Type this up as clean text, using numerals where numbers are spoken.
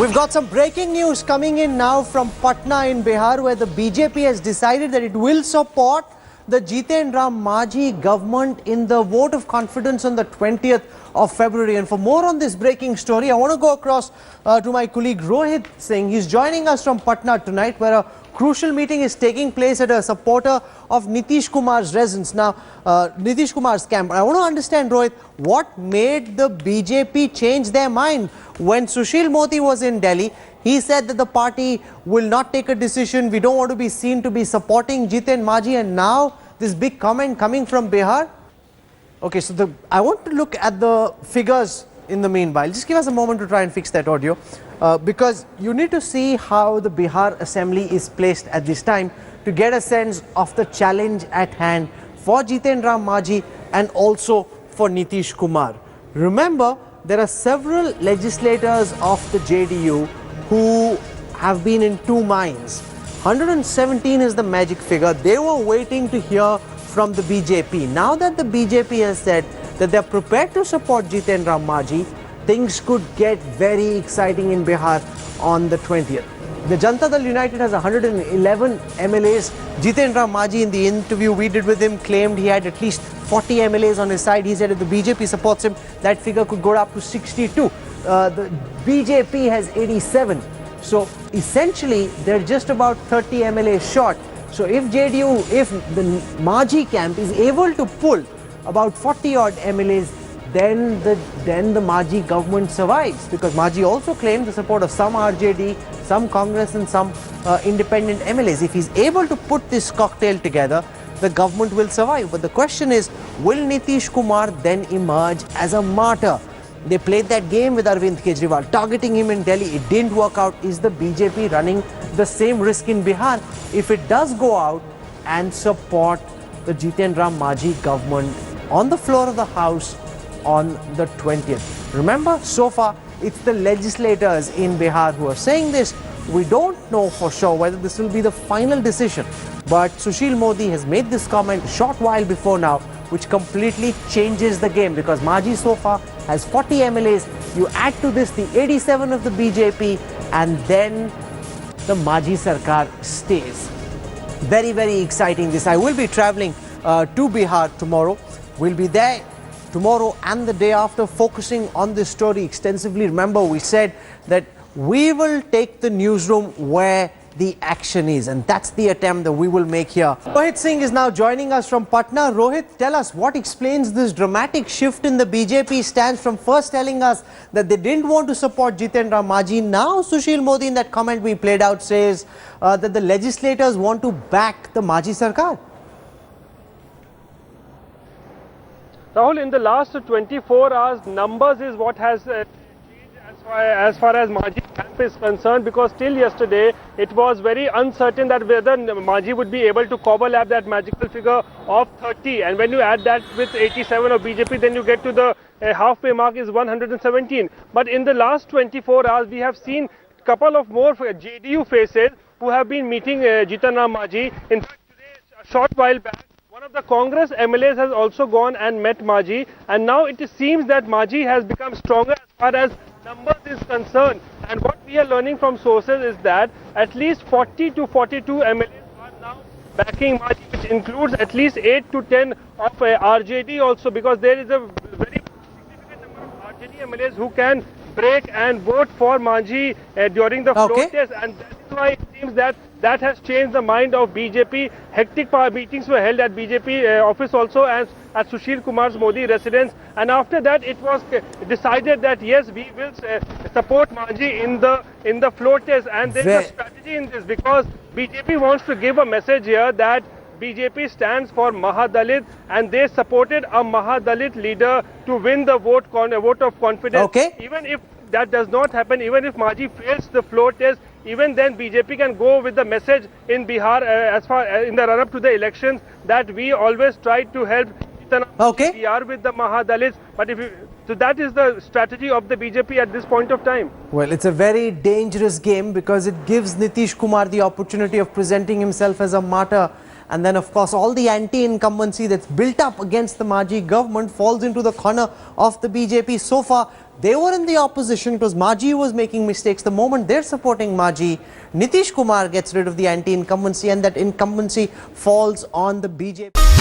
We've got some breaking news coming in now from Patna in Bihar, where the BJP has decided that it will support the Jiten Ram Majhi government in the vote of confidence on the 20th of February. And for more on this breaking story, I want to go across to my colleague Rohit Singh. He's joining us from Patna tonight, where a crucial meeting is taking place at a supporter of Nitish Kumar's residence. Now, Nitish Kumar's camp. I want to understand, Rohit, what made the BJP change their mind? When Sushil Modi was in Delhi, he said that the party will not take a decision. We don't want to be seen to be supporting Jiten Majhi. And now this big comment coming from Bihar. Okay, so I want to look at the figures in the meanwhile. Just give us a moment to try and fix that audio. Because you need to see how the Bihar Assembly is placed at this time to get a sense of the challenge at hand for Jiten Ram Majhi and also for Nitish Kumar. Remember, there are several legislators of the JDU who have been in two minds. 117 is the magic figure. They were waiting to hear from the BJP. Now that the BJP has said that they are prepared to support Jiten Ram Majhi, things could get very exciting in Bihar on the 20th. The Janata Dal United has 111 MLAs. Jiten Ram Majhi, in the interview we did with him, claimed he had at least 40 MLAs on his side. He said if the BJP supports him, that figure could go up to 62. The BJP has 87. So essentially, they're just about 30 MLAs short. So if JDU, if the Majhi camp is able to pull about 40 odd MLAs, then the Majhi government survives, because Majhi also claimed the support of some RJD, some Congress and some independent MLAs. If he's able to put this cocktail together, the government will survive. But the question is, will Nitish Kumar then emerge as a martyr? They played that game with Arvind Kejriwal, targeting him in Delhi. It didn't work out. Is the BJP running the same risk in Bihar if it does go out and support the Jiten Ram Majhi government on the floor of the House on the 20th? Remember, so far, it's the legislators in Bihar who are saying this. We don't know for sure whether this will be the final decision. But Sushil Modi has made this comment a short while before now, which completely changes the game, because Majhi so far has 40 MLAs. You add to this the 87 of the BJP, and then the Majhi Sarkar stays. Very, very exciting this. I will be traveling to Bihar tomorrow. We'll be there tomorrow and the day after, focusing on this story extensively. Remember, we said that we will take the newsroom where the action is, and that's the attempt that we will make here. Rohit Singh is now joining us from Patna. Rohit, tell us what explains this dramatic shift in the BJP stance, from first telling us that they didn't want to support Jiten Ram Majhi. Now Sushil Modi, in that comment we played out, says that the legislators want to back the Majhi Sarkar. Rahul, in the last 24 hours, numbers is what has changed as far as Majhi camp is concerned, because till yesterday it was very uncertain that whether Majhi would be able to cobble up that magical figure of 30, and when you add that with 87 of BJP, then you get to the halfway mark is 117. But in the last 24 hours, we have seen a couple of more JDU faces who have been meeting Jiten Ram Majhi. In fact, today, a short while back, one of the Congress MLAs has also gone and met Majhi, and now it seems that Majhi has become stronger as far as numbers is concerned. And what we are learning from sources is that at least 40 to 42 MLAs are now backing Majhi, which includes at least 8 to 10 of RJD also, because there is a very significant number of RJD MLAs who can break and vote for Majhi during the floor test, and that is why it seems that that has changed the mind of BJP. Hectic meetings were held at BJP office also, as at Sushil Kumar's Modi residence, and after that it was decided that yes, we will support Majhi in the floor test. And there is a strategy in this, because BJP wants to give a message here that BJP stands for Mahadalit, and they supported a Mahadalit leader to win the vote of confidence. Even if that does not happen, even if Majhi fails the floor test, even then BJP can go with the message in Bihar as far in the run-up to the elections that we always try to help. We are with the Mahadalits, but so that is the strategy of the BJP at this point of time. Well, it's a very dangerous game, because it gives Nitish Kumar the opportunity of presenting himself as a martyr. And then, of course, all the anti-incumbency that's built up against the Majhi government falls into the corner of the BJP. So far, They were in the opposition. It was Maji who was making mistakes. The moment they're supporting Maji, Nitish Kumar gets rid of the anti-incumbency, and that incumbency falls on the BJP.